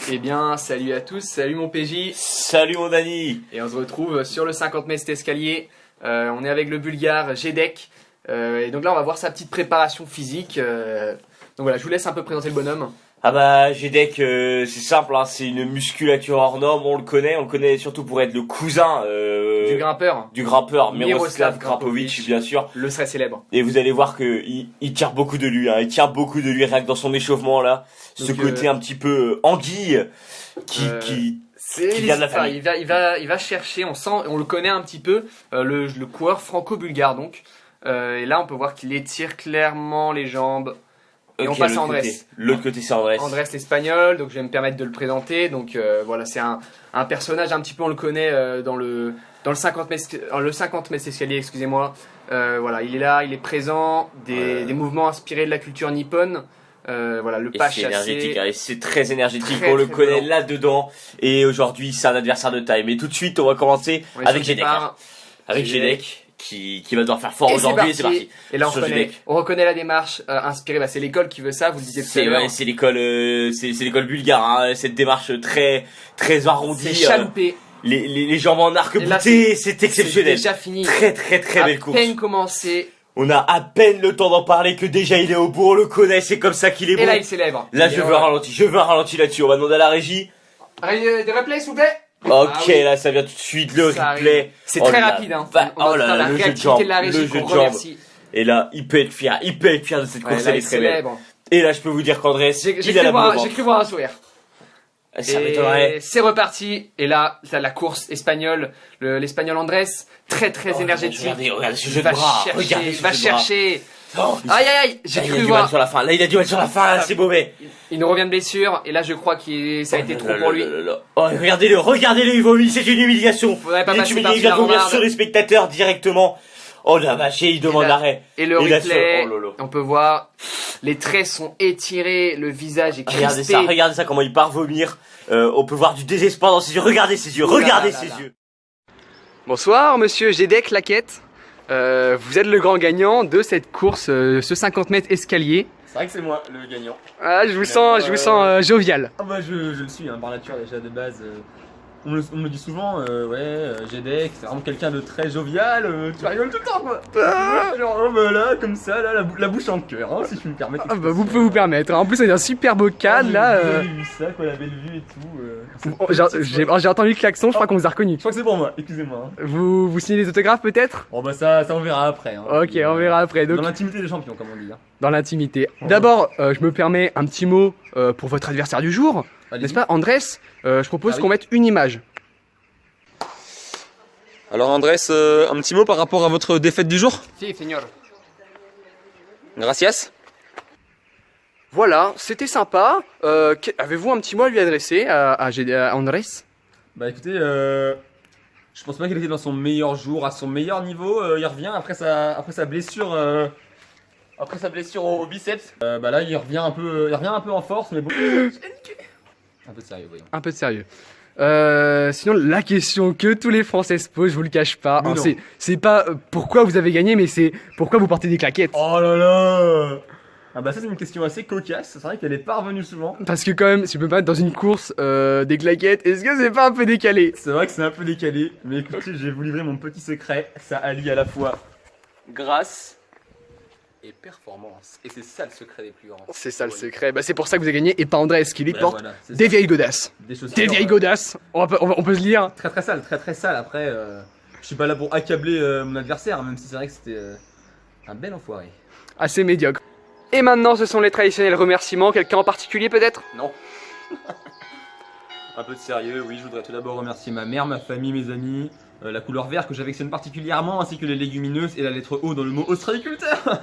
Eh bien, salut à tous, salut mon PJ. Salut mon Dani. Et on se retrouve sur le 50 mètres escalier. On est avec le Bulgare Jedek. Et donc là, on va voir sa petite préparation physique. Donc voilà, je vous laisse un peu présenter le bonhomme. Ah bah Jedek, c'est simple, hein, c'est une musculature hors norme, on le connaît surtout pour être le cousin Du grimpeur Miroslav Grapovic, bien sûr. Le très célèbre. Et vous allez voir que il tire beaucoup de lui, hein, il tire beaucoup de lui rien que dans son échauffement là. Donc, ce côté un petit peu anguille qui vient de la famille. Il va chercher, on le connaît un petit peu, le coureur franco-bulgare donc. Et là, on peut voir qu'il étire clairement les jambes. Et on passe à Andrés. L'autre côté, c'est Andrés. Andrés l'espagnol, donc je vais me permettre de le présenter. Donc voilà, c'est un personnage un petit peu, on le connaît dans le 50 mètres escalier, excusez-moi. Voilà, il est là, il est présent, des mouvements inspirés de la culture nippone. Voilà, le pas chassé. C'est énergétique, hein, c'est très énergétique, on le connaît là-dedans. Et aujourd'hui, c'est un adversaire de taille. Mais tout de suite, on va commencer avec Jedek. Avec Jedek. Qui va devoir faire fort aujourd'hui, et c'est parti. Et là on reconnaît la démarche inspirée, c'est l'école qui veut ça, vous le disiez tout à l'heure. C'est l'école bulgare, hein, cette démarche très arrondie. C'est chaloupé. Les jambes en arc-bouté, c'est exceptionnel. C'est déjà fini. Très belle course. À peine commencé. On a à peine le temps d'en parler que déjà il est au bout, on le connaît, c'est comme ça qu'il est bon. Et là il célèbre. Là je veux un ralenti là-dessus, on va demander à la régie. Des replays s'il vous plaît. Ok, là ça vient tout de suite, le replay. C'est très rapide, hein. Oh là là, la réactivité de la régie qu'on remercie. Et là, il peut être fier de cette course, elle est très belle. Et là, je peux vous dire qu'Andrés, il a la boule. J'ai cru voir un sourire. Ça m'étonnerait. C'est reparti. Et là, la course espagnole, l'espagnol Andrés, très énergétique. Regardez ce jeu de bras. Il va chercher. Aïe, j'ai cru voir. Sur la fin. Là, il a du mal sur la fin, là, c'est mauvais. Il nous revient de blessure, et là, je crois que ça a été trop pour lui. Oh, regardez-le, il vomit, c'est une humiliation. Faudrait pas passer par il va vomir sur les spectateurs directement. Oh la vache, il demande l'arrêt. Et le replay, on peut voir, les traits sont étirés, le visage est crispé. Regardez ça, comment il part vomir. On peut voir du désespoir dans ses yeux. Regardez ses yeux, ses yeux. Bonsoir, monsieur Jedek Laquette. Vous êtes le grand gagnant de cette course, ce 50 mètres escalier. C'est vrai que c'est moi le gagnant. Ah, je vous sens jovial. Ah bah je le suis hein, par nature déjà de base. On me dit souvent, Jedek, c'est vraiment quelqu'un de très jovial, tu rigoles tout le temps quoi. Genre oh, bah, là, comme ça, là, la bouche en cœur, hein, si je me permets. Ah bah vous pouvez vous permettre, en plus c'est un super beau cadre là. J'ai vu ça quoi, la belle vue et tout. J'ai entendu le klaxon, je crois qu'on vous a reconnu. Je crois que c'est pour moi, excusez-moi. Hein. Vous signez des autographes peut-être? Bon bah ça on verra après. Hein. Ok, on verra après. Donc, dans l'intimité des champions comme on dit. Hein. Dans l'intimité. D'abord, je me permets un petit mot pour votre adversaire du jour. N'est-ce pas Andrés? Je propose qu'on mette une image. Alors Andrés, un petit mot par rapport à votre défaite du jour? Si, señor. Gracias. Voilà, c'était sympa. Avez-vous un petit mot à lui adresser à Andrés? Bah écoutez, je pense pas qu'il était dans son meilleur jour, à son meilleur niveau. Il revient après sa blessure. Après sa blessure au biceps. Bah là il revient un peu en force, mais bon. Un peu de sérieux, voyons. Un peu de sérieux. Sinon, la question que tous les Français se posent, je vous le cache pas, hein, c'est pas pourquoi vous avez gagné, mais c'est pourquoi vous portez des claquettes. Oh là là. Ah bah ça c'est une question assez cocasse, c'est vrai qu'elle est pas revenue souvent. Parce que quand même, si je peux pas être dans une course des claquettes, est-ce que c'est pas un peu décalé? C'est vrai que c'est un peu décalé, mais écoutez, je vais vous livrer mon petit secret, ça allie à la fois grâce et performance. Et c'est ça le secret des plus grands. C'est ça le secret. Bah c'est pour ça que vous avez gagné et pas Andrés qui lui porte des vieilles godasses. Des vieilles godasses. On peut se lire. Très sale. Après, je suis pas là pour accabler mon adversaire, même si c'est vrai que c'était un bel enfoiré. Assez médiocre. Et maintenant, ce sont les traditionnels remerciements. Quelqu'un en particulier peut-être? Non. Un peu de sérieux, oui. Je voudrais tout d'abord remercier ma mère, ma famille, mes amis. La couleur vert que j'affectionne particulièrement, ainsi que les légumineuses et la lettre O dans le mot ostréiculteur.